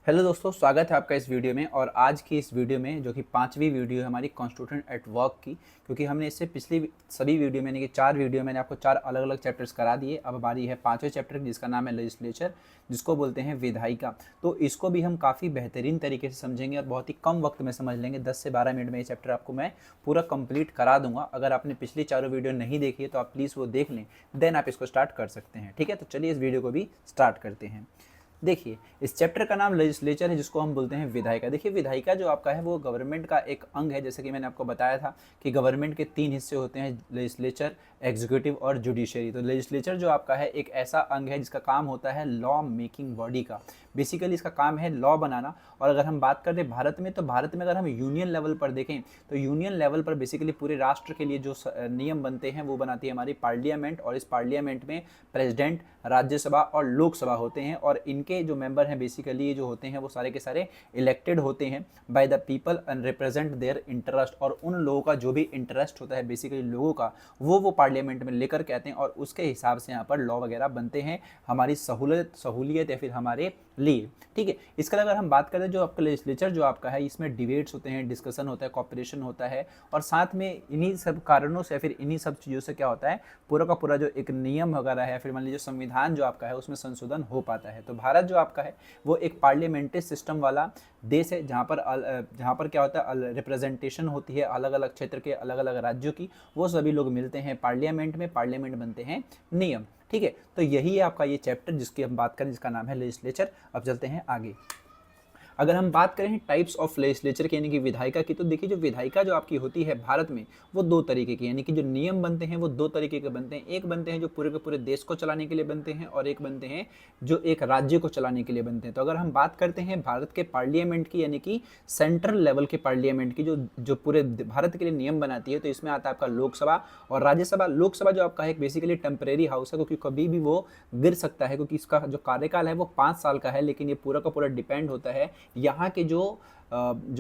Hello दोस्तों, स्वागत है आपका इस वीडियो में। और आज की इस वीडियो में जो कि पांचवी वीडियो है हमारी कॉन्स्टिट्यूशन एट वर्क की, क्योंकि हमने इससे पिछली सभी वीडियो में यानी कि 4 वीडियो मैंने आपको 4 अलग अलग चैप्टर्स करा दिए। अब हमारी है 5वें चैप्टर जिसका नाम है लेजिस्लेचर, जिसको बोलते हैं विधायिका। तो इसको भी हम काफ़ी बेहतरीन तरीके से समझेंगे और बहुत ही कम वक्त में समझ लेंगे। 10 से 12 मिनट में ये चैप्टर आपको मैं पूरा कंप्लीट करा दूंगा। अगर आपने पिछली चारों वीडियो नहीं देखी है तो आप प्लीज़ वो देख लें, देन आप इसको स्टार्ट कर सकते हैं। ठीक है, तो चलिए इस वीडियो को भी स्टार्ट करते हैं। देखिए, इस चैप्टर का नाम लेजिस्लेचर है, जिसको हम बोलते हैं विधायिका। देखिए, विधायिका जो आपका है वो गवर्नमेंट का एक अंग है। जैसे कि मैंने आपको बताया था कि गवर्नमेंट के 3 हिस्से होते हैं, लेजिस्लेचर, एग्जीक्यूटिव और जुडिशरी। तो लेजिस्लेचर जो आपका है एक ऐसा अंग है जिसका काम होता है लॉ मेकिंग बॉडी का। बेसिकली इसका काम है लॉ बनाना। और अगर हम बात करें भारत में, तो भारत में अगर हम यूनियन लेवल पर देखें तो यूनियन लेवल पर बेसिकली पूरे राष्ट्र के लिए जो नियम बनते हैं वो बनाती है हमारी पार्लियामेंट। और इस पार्लियामेंट में प्रेसिडेंट, राज्यसभा और लोकसभा होते हैं। और इनके जो मेंबर हैं बेसिकली ये जो होते हैं वो सारे के सारे इलेक्टेड होते हैं by the people and represent their interest. और उन लोगों का जो भी इंटरेस्ट होता है बेसिकली लोगों का, वो पार्लियामेंट में लेकर के आते हैं और उसके हिसाब से यहाँ पर लॉ वगैरह बनते हैं हमारी सहूलियत या फिर हमारे लिए। ठीक है, इसके अलावा अगर हम बात करें जो आपका लेजिस्लेचर जो आपका है, इसमें डिबेट्स होते हैं, डिस्कशन होता है, कॉपरेशन होता है। और साथ में इन्हीं सब कारणों से, फिर इन्हीं सब चीज़ों से क्या होता है, पूरा का पूरा जो एक नियम वगैरह है, फिर मान लीजिए संविधान जो आपका है उसमें संशोधन हो पाता है। तो भारत जो आपका है वो एक पार्लियामेंट्री सिस्टम वाला देश है, जहाँ पर क्या होता है, रिप्रेजेंटेशन होती है अलग अलग क्षेत्र के, अलग अलग राज्यों की। वो सभी लोग मिलते हैं पार्लियामेंट में, पार्लियामेंट बनते हैं नियम। ठीक है, तो यही है आपका ये चैप्टर जिसकी हम बात करें, जिसका नाम है लेजिस्लेचर। अब चलते हैं आगे। अगर हम बात करें टाइप्स ऑफ लेजिस्लेचर की यानी कि विधायिका की, तो देखिए जो विधायिका जो आपकी होती है भारत में वो 2 तरीके की, यानी कि जो नियम बनते हैं वो 2 तरीके के बनते हैं। एक बनते हैं जो पूरे के पूरे देश को चलाने के लिए बनते हैं, और एक बनते हैं जो एक राज्य को चलाने के लिए बनते हैं। तो अगर हम बात करते हैं भारत के पार्लियामेंट की, यानी कि सेंट्रल लेवल के पार्लियामेंट की, जो जो पूरे भारत के लिए नियम बनाती है, तो इसमें आता है आपका लोकसभा और राज्यसभा। लोकसभा जो आपका है बेसिकली टेम्परेरी हाउस है, क्योंकि कभी भी वो गिर सकता है, क्योंकि इसका जो कार्यकाल है वो 5 साल का है। लेकिन ये पूरा का पूरा डिपेंड होता है यहाँ के जो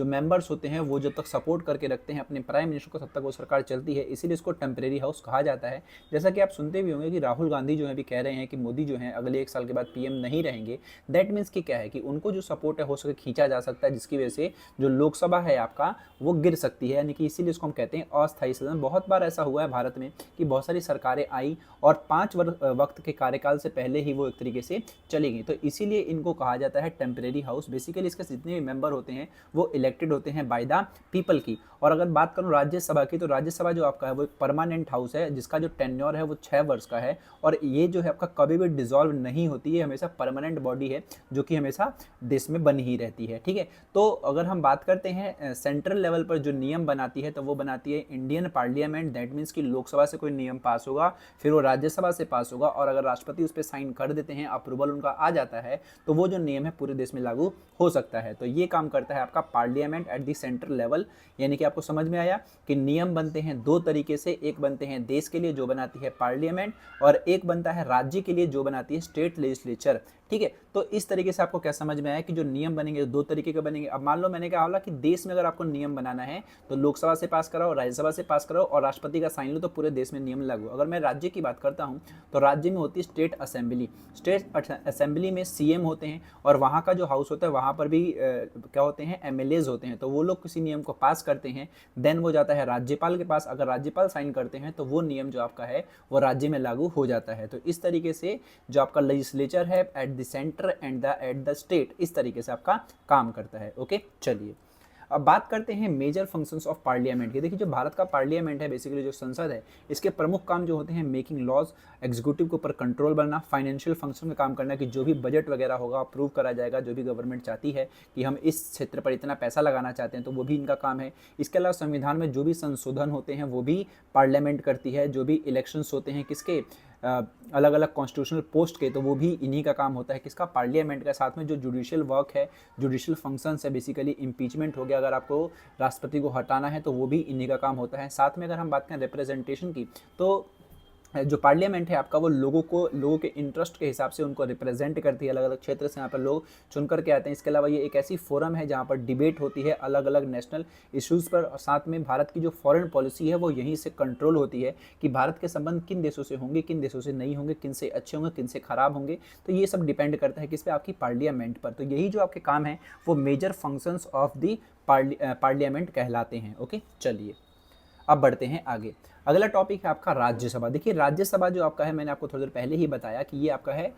मेंबर्स होते हैं वो जब तक सपोर्ट करके रखते हैं अपने प्राइम मिनिस्टर को, तब तक वो सरकार चलती है। इसीलिए इसको टेम्परेरी हाउस कहा जाता है। जैसा कि आप सुनते भी होंगे कि राहुल गांधी जो है भी कह रहे हैं कि मोदी जो है अगले 1 साल के बाद पीएम नहीं रहेंगे। दैट मीन्स कि क्या है कि उनको जो सपोर्ट है हो सके खींचा जा सकता है, जिसकी वजह से जो लोकसभा है आपका वो गिर सकती है। यानी कि इसीलिए इसको हम कहते हैं अस्थायी सदन। बहुत बार ऐसा हुआ है भारत में कि बहुत सारी सरकारें आई और 5 वक्त के कार्यकाल से पहले ही वो एक तरीके से चली गई। तो इसीलिए इनको कहा जाता है टेम्परेरी हाउस। बेसिकली इसके जितने भी मेंबर होते हैं वो इलेक्टेड होते हैं बाय द पीपल की। और अगर बात करूं राज्यसभा की, तो राज्यसभा जो आपका है वो एक परमानेंट हाउस है, जिसका जो टेन्योर है वो 6 वर्ष का है। और ये जो है आपका कभी भी डिसॉल्व नहीं होती है, हमेशा परमानेंट बॉडी है जो कि हमेशा देश में बनी ही रहती है। ठीक है, तो अगर हम बात करते हैं सेंट्रल लेवल पर जो नियम बनाती है, तो वो बनाती है इंडियन पार्लियामेंट। दैट मीन्स कि लोकसभा से कोई नियम पास होगा, फिर वो राज्यसभा से पास होगा, और अगर राष्ट्रपति उस पर साइन कर देते हैं, अप्रूवल उनका आ जाता है, तो वो जो नियम है पूरे देश में लागू हो सकता है। तो ये काम करता है आपका parliament at the central level. यानी कि आपको समझ में आया कि नियम बनते हैं 2 तरीके से। एक बनते हैं देश के लिए जो बनाती है पार्लियामेंट, और एक बनता है राज्य के लिए जो बनाती है स्टेट लेजिस्लेचर। ठीक है, तो इस तरीके से आपको क्या समझ में आया कि जो नियम बनेंगे 2 तरीके के बनेंगे। अब मान लो मैंने कहा होला कि देश में अगर आपको नियम बनाना है तो लोकसभा से पास कराओ, राज्यसभा से पास कराओ और राष्ट्रपति का साइन लो, तो पूरे देश में नियम लागू। अगर मैं राज्य की बात करता हूँ तो राज्य में होती है स्टेट असेंबली। स्टेट असेंबली में सीएम होते हैं, और वहाँ का जो हाउस होता है वहाँ पर भी क्या होते हैं, एमएलएज होते हैं। तो वो लोग किसी नियम को पास करते हैं, देन वो जाता है राज्यपाल के पास। अगर राज्यपाल साइन करते हैं तो वो नियम जो आपका है वो राज्य में लागू हो जाता है। तो इस तरीके से जो आपका लेजिस्लेचर है at the centre and at the state, इस तरीके से आपका काम करता है। ओके, चलिए अब बात करते हैं मेजर फंक्शंस ऑफ पार्लियामेंट की। देखिए, जो भारत का पार्लियामेंट है बेसिकली जो संसद है, इसके प्रमुख काम जो होते हैं मेकिंग लॉज, एग्जीक्यूटिव के ऊपर कंट्रोल बनना, फाइनेंशियल फंक्शन में काम करना कि जो भी बजट वगैरह होगा अप्रूव करा जाएगा। जो भी गवर्नमेंट चाहती है कि हम इस क्षेत्र पर इतना पैसा लगाना चाहते हैं, तो वो भी इनका काम है। इसके अलावा संविधान में जो भी संशोधन होते हैं वो भी पार्लियामेंट करती है। जो भी इलेक्शंस होते हैं किसके, अलग अलग कॉन्स्टिट्यूशनल पोस्ट के, तो वो भी इन्हीं का काम होता है, किसका, पार्लियामेंट का। साथ में जो जुडिशियल वर्क है, जुडिशियल फंक्शंस है, बेसिकली इम्पीचमेंट हो गया, अगर आपको राष्ट्रपति को हटाना है तो वो भी इन्हीं का काम होता है। साथ में अगर हम बात करें रिप्रेजेंटेशन की, तो जो पार्लियामेंट है आपका वो लोगों के इंटरेस्ट के हिसाब से उनको रिप्रेजेंट करती है। अलग अलग क्षेत्र से यहाँ पर लोग चुन करके आते हैं। इसके अलावा ये एक ऐसी फोरम है जहाँ पर डिबेट होती है अलग अलग नेशनल इश्यूज़ पर, और साथ में भारत की जो फॉरेन पॉलिसी है वो यहीं से कंट्रोल होती है कि भारत के संबंध किन देशों से होंगे, किन देशों से नहीं होंगे, किन से अच्छे होंगे, किन से खराब होंगे। तो ये सब डिपेंड करता है किस पे, आपकी पार्लियामेंट पर। तो यही जो आपके काम है वो major functions of the parliament कहलाते हैं। ओके, चलिए अब बढ़ते हैं आगे। अगला टॉपिक है आपका राज्यसभा। देखिए राज्यसभा जो आपका है, मैंने आपको थोड़ी देर पहले ही बताया कि ये आपका है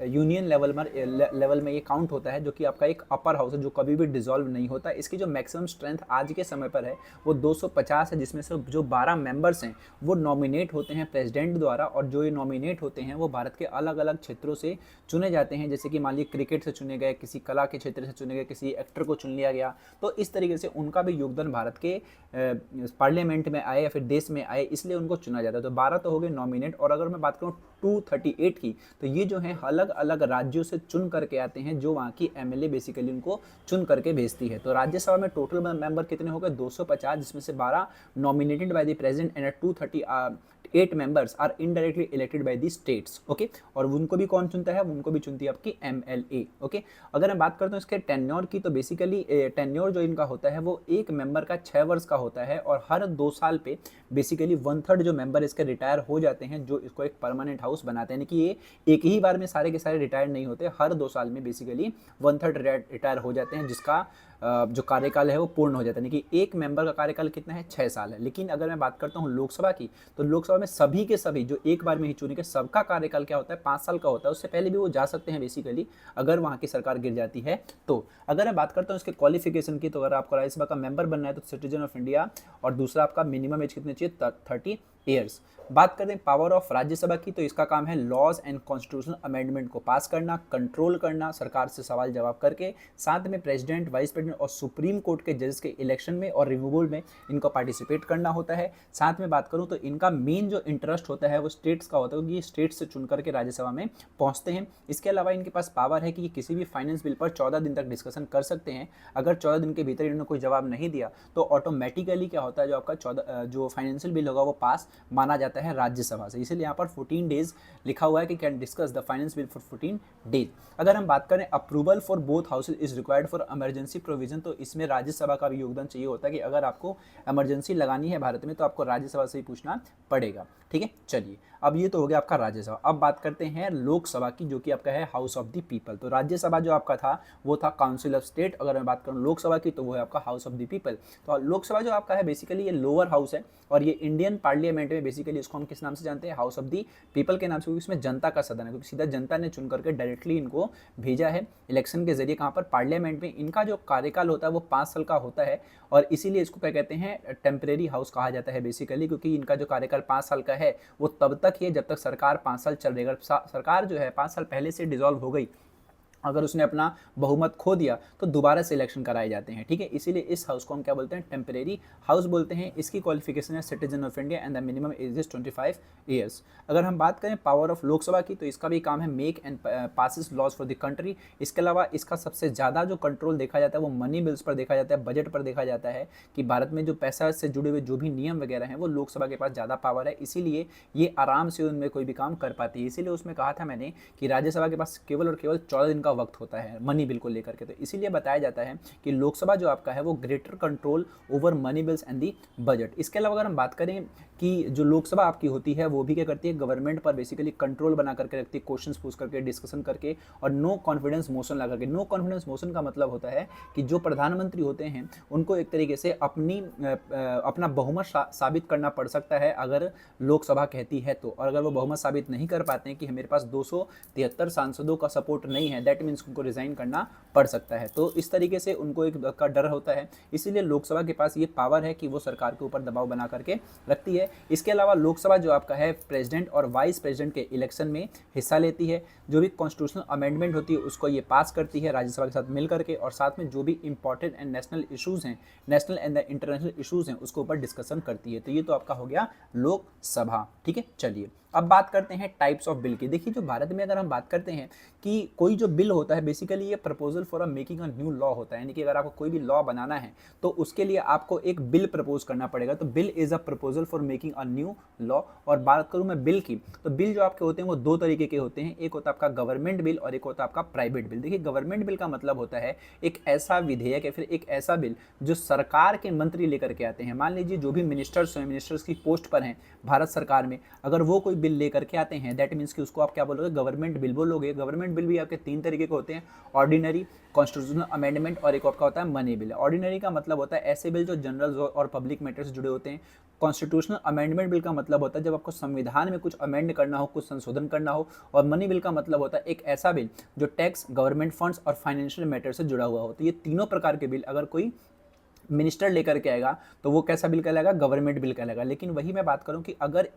यूनियन लेवल में ये काउंट होता है, जो कि आपका एक अपर हाउस है जो कभी भी डिसॉल्व नहीं होता। इसकी जो मैक्सिमम स्ट्रेंथ आज के समय पर है वो 250 है, जिसमें से जो 12 मेंबर्स हैं वो नॉमिनेट होते हैं प्रेसिडेंट द्वारा, और जो ये नॉमिनेट होते हैं वो भारत के अलग अलग क्षेत्रों से चुने जाते हैं। जैसे कि मान लीजिए क्रिकेट से चुने गए, किसी कला के क्षेत्र से चुने गए, किसी एक्टर को चुन लिया गया। तो इस तरीके से उनका भी योगदान भारत के पार्लियामेंट में आए या फिर देश में आए, इसलिए उनको चुना जाता है। तो 12 तो हो गए नॉमिनेट। और अगर मैं बात करूँ 238 की, तो ये जो है अलग अलग राज्यों से चुन करके आते हैं, जो वहाँ की एमएलए बेसिकली उनको चुन करके भेजती है। तो राज्यसभा में टोटल मेंबर कितने हो गए? 250, जिसमें से 12 nominated by the president and 238 members are indirectly elected by the states। Okay, और उनको भी कौन चुनता है? उनको भी चुनती है आपकी एमएलए। ओके, अगर मैं बात करता हूँ इसके टेन्योर की, तो बेसिकली टेन्योर जो इनका होता है वो एक मेंबर का 6 वर्ष का होता है, और हर 2 साल पे बेसिकली 1/3 जो मेंबर इसके रिटायर हो जाते हैं, जो इसको एक परमानेंट हाउस बनाते हैं। यानी कि ये एक ही बार में सारे के सारे रिटायर नहीं होते, हर 2 साल में बेसिकली 1/3 रिटायर हो जाते हैं, जिसका जो कार्यकाल है वो पूर्ण हो जाता है। यानी कि एक मेंबर का कार्यकाल कितना है? 6 साल है। लेकिन अगर मैं बात करता हूँ लोकसभा की, तो लोकसभा में सभी के सभी जो एक बार में ही चुने गए, सबका कार्यकाल क्या होता है? 5 साल का होता है। उससे पहले भी वो जा सकते हैं बेसिकली, अगर वहाँ की सरकार गिर जाती है तो। अगर मैं बात करता हूँ इसके क्वालिफिकेशन की, तो अगर आपको राज्यसभा का मेंबर बनना है तो सिटीजन ऑफ इंडिया, और दूसरा आपका मिनिमम एज कितनी चाहिए? 30 ईयर्स। बात करते हैं पावर ऑफ राज्यसभा की, तो इसका काम है लॉज एंड कॉन्स्टिट्यूशनल अमेंडमेंट को पास करना, कंट्रोल करना, सरकार से सवाल जवाब करके, साथ में प्रेसिडेंट, वाइस प्रेसिडेंट और सुप्रीम कोर्ट के जजेस के इलेक्शन में और रिमूवल में इनको पार्टिसिपेट करना होता है। साथ में बात करूं तो इनका मेन जो इंटरेस्ट होता है वो स्टेट्स का होता है, क्योंकि ये स्टेट्स से चुन करके राज्यसभा में पहुंचते हैं। इसके अलावा इनके पास पावर है कि ये किसी भी फाइनेंस बिल पर 14 दिन तक डिस्कशन कर सकते हैं। अगर 14 दिन के भीतर इन्होंने कोई जवाब नहीं दिया तो ऑटोमेटिकली क्या होता है, जो आपका जो फाइनेंशियल बिल होगा वो पास माना जाता है राज्यसभा से। इसलिए यहाँ पर 14 डेज लिखा हुआ है कि can discuss the finance bill for 14 days. अगर हम बात करें approval for both houses is required for emergency provision, तो इसमें राज्यसभा का भी योगदान चाहिए होता है कि अगर आपको इमरजेंसी लगानी है भारत में तो आपको राज्यसभा से ही पूछना पड़ेगा। ठीक है, चलिए अब ये तो हो गया आपका राज्यसभा। अब बात करते हैं लोकसभा की, जो कि आपका है हाउस ऑफ द पीपल। तो राज्यसभा जो आपका था वो था काउंसिल ऑफ स्टेट। अगर मैं बात करूँ लोकसभा की, तो वो है आपका हाउस ऑफ द पीपल। तो लोकसभा जो आपका है बेसिकली ये लोअर हाउस है, और ये इंडियन पार्लियामेंट में बेसिकली इसको हम किस नाम से जानते हैं? हाउस ऑफ द पीपल के नाम से, क्योंकि इसमें जनता का सदन है, क्योंकि सीधा जनता ने चुन करके डायरेक्टली इनको भेजा है इलेक्शन के जरिए। कहाँ पर? पार्लियामेंट में। इनका जो कार्यकाल होता है वो 5 साल का होता है, और इसीलिए इसको क्या कहते हैं? टेम्परेरी हाउस कहा जाता है बेसिकली, क्योंकि इनका जो कार्यकाल 5 साल का है वो तब तक ही है जब तक सरकार 5 साल चल रही है। अगर सरकार जो है 5 साल पहले से डिसॉल्व हो गई, अगर उसने अपना बहुमत खो दिया, तो दोबारा से इलेक्शन कराए जाते हैं। ठीक है, इसीलिए इस हाउस को हम क्या बोलते हैं? टेम्परेरी हाउस बोलते हैं। इसकी क्वालिफिकेशन है citizen of India and the minimum age is 25 years. अगर हम बात करें पावर ऑफ लोकसभा की, तो इसका भी काम है make and passes laws for the country. इसके अलावा इसका सबसे ज़्यादा जो कंट्रोल देखा जाता है वो मनी बिल्स पर देखा जाता है, बजट पर देखा जाता है, कि भारत में जो पैसा से जुड़े हुए जो भी नियम वगैरह हैं वो लोकसभा के पास ज़्यादा पावर है, इसीलिए ये आराम से उनमें कोई भी काम कर पाती है। इसीलिए उसमें कहा था मैंने कि राज्यसभा के पास केवल और केवल 14 दिन का वक्त होता है मनी बिल को लेकर के। तो इसीलिए बताया जाता है कि लोकसभा जो आपका है वो greater control over money bills and the budget. इसके अलावा अगर हम बात करें कि जो लोकसभा आपकी होती है वो भी क्या करती है? गवर्नमेंट पर बेसिकली कंट्रोल बना करके रखती है, क्वेश्चंस पूछ करके, डिस्कशन करके, और नो कॉन्फिडेंस मोशन ला करके। नो कॉन्फिडेंस मोशन का मतलब होता है कि जो प्रधानमंत्री होते हैं उनको एक तरीके से अपना बहुमत साबित करना पड़ सकता है अगर लोकसभा कहती है तो। और अगर वो बहुमत साबित नहीं कर पाते हैं कि मेरे पास 273 सांसदों का सपोर्ट नहीं है, दैट मीन्स उनको रिजाइन करना पड़ सकता है। तो इस तरीके से उनको एक का डर होता है, इसीलिए लोकसभा के पास ये पावर है कि वो सरकार के ऊपर दबाव बना करके रखती है। इसके अलावा लोकसभा जो आपका है प्रेसिडेंट और वाइस प्रेसिडेंट के इलेक्शन में हिस्सा लेती है। जो भी कॉन्स्टिट्यूशनल अमेंडमेंट होती है उसको ये पास करती है राज्यसभा के साथ मिल करके, और साथ में जो भी इंपॉर्टेंट एंड नेशनल इशूज़ हैं, नेशनल एंड इंटरनेशनल इशूज़ हैं, उसके ऊपर डिस्कशन करती है। तो ये तो आपका हो गया लोकसभा। ठीक है, चलिए अब बात करते हैं टाइप्स ऑफ बिल की। देखिए जो भारत में अगर हम बात करते हैं कि कोई जो बिल होता है बेसिकली ये proposal for a making a new law होता है, यानी कि अगर आपको कोई भी लॉ बनाना है तो उसके लिए आपको एक बिल प्रपोज करना पड़ेगा। तो bill is a proposal for making a new law. और बात करूं मैं बिल की, तो बिल जो आपके होते हैं वो दो तरीके के होते हैं, एक होता है आपका गवर्नमेंट बिल और एक होता है आपका प्राइवेट बिल। देखिए गवर्नमेंट बिल का मतलब होता है एक ऐसा विधेयक या फिर एक ऐसा बिल जो सरकार के मंत्री लेकर के आते हैं। मान लीजिए जो भी मिनिस्टर्स हैं, मिनिस्टर्स की पोस्ट पर हैं भारत सरकार में, अगर वो कोई बिल लेकर के आते हैं दैट मीन्स कि उसको आप क्या बोलोगे, गवर्नमेंट बिल बोलोगे। गवर्नमेंट बिल भी आपके तीन तरीके के होते हैं, ऑर्डिनरी, कॉन्स्टिट्यूशनल अमेंडमेंट और एक आपका होता है मनी बिल। ऑर्डिनरी का मतलब होता है ऐसे बिल जो जनरल और पब्लिक मैटर से जुड़े होते हैं। कॉन्स्टिट्यूशनल अमेंडमेंट बिल का मतलब होता है जब आपको संविधान में कुछ अमेंड करना हो, कुछ संशोधन करना हो। और मनी बिल का मतलब होता है एक ऐसा बिल जो टैक्स, गवर्नमेंट फंड्स और फाइनेंशियल मैटर से जुड़ा हुआ हो। तो ये तीनों प्रकार के बिल अगर कोई मिनिस्टर लेकर के आएगा तो वो कैसा बिल कहलाएगा, गवर्नमेंट बिल कहलाएगा। लेकिन वही मैं बात करूं कि अगर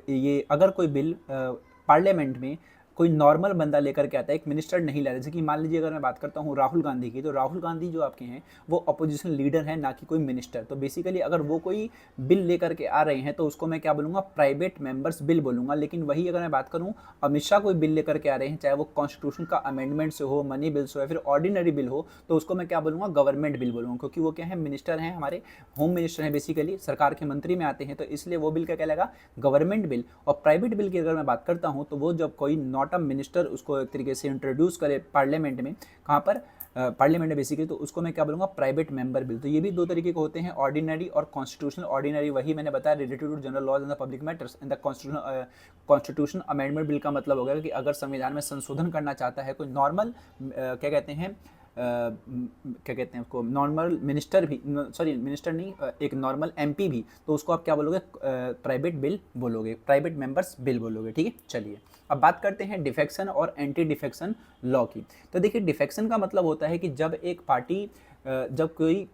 ये अगर कोई बिल पार्लियामेंट में कोई नॉर्मल बंदा लेकर के आता है, एक मिनिस्टर नहीं लाता, जैसे कि मान लीजिए अगर मैं बात करता हूँ राहुल गांधी की, तो राहुल गांधी जो आपके हैं वो अपोजिशन लीडर है, ना कि कोई मिनिस्टर। तो बेसिकली अगर वो कोई बिल लेकर के आ रहे हैं तो उसको मैं क्या बोलूँगा, प्राइवेट मेंबर्स बिल बोलूँगा। लेकिन वही अगर मैं बात करूँ अमित शाह कोई बिल लेकर के आ रहे हैं, चाहे वो कॉन्स्टिट्यूशन का अमेंडमेंट से हो, मनी बिल से हो या फिर ऑर्डिनरी बिल हो, तो उसको मैं क्या बोलूँगा, गवर्नमेंट बिल बोलूँगा। क्योंकि वो क्या है, मिनिस्टर हैं, हमारे होम मिनिस्टर हैं, बेसिकली सरकार के मंत्री में आते हैं, तो इसलिए वो बिल क्या कहलाएगा, गवर्नमेंट बिल। और प्राइवेट बिल की अगर मैं बात करता हूँ तो वो जब कोई नॉट अ मिनिस्टर उसको एक तरीके से इंट्रोड्यूस करे पार्लियामेंट में, कहाँ पर, पार्लियामेंट में बेसिकली, तो उसको मैं क्या बोलूँगा, प्राइवेट मेंबर बिल। तो ये भी दो तरीके के होते हैं, ऑर्डिनरी और कॉन्स्टिट्यूशनल। ऑर्डिनरी वही मैंने बताया, related to general laws and the public matters. And the constitution amendment bill का मतलब होगा कि अगर संविधान में संशोधन करना चाहता है कोई नॉर्मल क्या कहते हैं, क्या कहते हैं उसको, नॉर्मल मिनिस्टर भी, सॉरी मिनिस्टर नहीं, एक नॉर्मल एमपी भी, तो उसको आप क्या बोलोगे, प्राइवेट बिल बोलोगे, प्राइवेट मेंबर्स बिल बोलोगे। ठीक है, चलिए अब बात करते हैं डिफेक्शन और एंटी डिफेक्शन लॉ की। तो देखिए डिफेक्शन का मतलब होता है कि जब एक पार्टी, जब कोई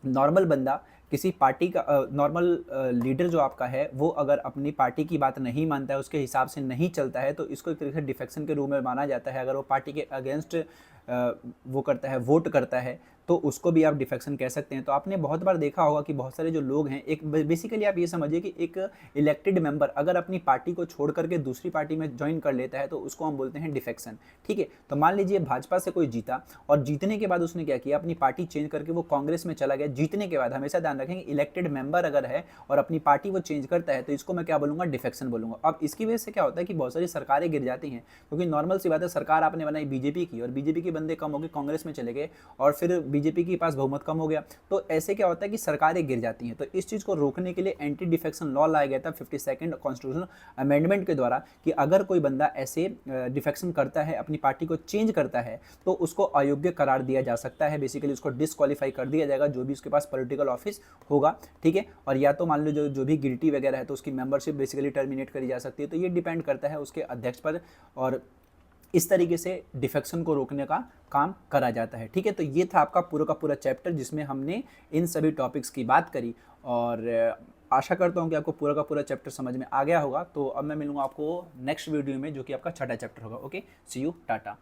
नॉर्मल बंदा किसी पार्टी का, नॉर्मल लीडर जो आपका है वो अगर अपनी पार्टी की बात नहीं मानता है, उसके हिसाब से नहीं चलता है, तो इसको एक तरीके से डिफेक्शन के रूप में माना जाता है। अगर वो पार्टी के अगेंस्ट वो करता है, वोट करता है, तो उसको भी आप डिफेक्शन कह सकते हैं। तो आपने बहुत बार देखा होगा कि बहुत सारे जो लोग हैं, एक बेसिकली आप ये समझिए कि एक इलेक्टेड मेंबर अगर अपनी पार्टी को छोड़ करके दूसरी पार्टी में ज्वाइन कर लेता है तो उसको हम बोलते हैं डिफेक्शन। ठीक है, तो मान लीजिए भाजपा से कोई जीता और जीतने के बाद उसने क्या किया, अपनी पार्टी चेंज करके वो कांग्रेस में चला गया। जीतने के बाद हमेशा ध्यान रखेंगे इलेक्टेड मेंबर अगर है और अपनी पार्टी वो चेंज करता है तो इसको मैं क्या बोलूँगा, डिफेक्शन बोलूँगा। अब इसकी वजह से क्या होता है कि बहुत सारी सरकारें गिर जाती हैं, क्योंकि नॉर्मल सी बात है, सरकार आपने बनाई बीजेपी की और बीजेपी के बंदे कम हो गए, कांग्रेस में चले गए और फिर बीजेपी के पास बहुमत कम हो गया, तो ऐसे क्या होता है कि सरकारें गिर जाती हैं। तो इस चीज़ को रोकने के लिए एंटी डिफेक्शन लॉ लाया गया था 52nd कॉन्स्टिट्यूशनल अमेंडमेंट के द्वारा, कि अगर कोई बंदा ऐसे डिफेक्शन करता है, अपनी पार्टी को चेंज करता है, तो उसको अयोग्य करार दिया जा सकता है। बेसिकली उसको डिसक्वालीफाई कर दिया जाएगा, जो भी उसके पास पॉलिटिकल ऑफिस होगा। ठीक है, और या तो मान लो जो भी गिल्टी वगैरह है तो उसकी मेंबरशिप बेसिकली टर्मिनेट करी जा सकती है। तो ये डिपेंड करता है उसके अध्यक्ष पर, और इस तरीके से डिफेक्शन को रोकने का काम करा जाता है। ठीक है, तो ये था आपका पूरा का पूरा चैप्टर जिसमें हमने इन सभी टॉपिक्स की बात करी, और आशा करता हूँ कि आपको पूरा का पूरा चैप्टर समझ में आ गया होगा। तो अब मैं मिलूंगा आपको नेक्स्ट वीडियो में, जो कि आपका छठा चैप्टर होगा। Okay, see you, Tata.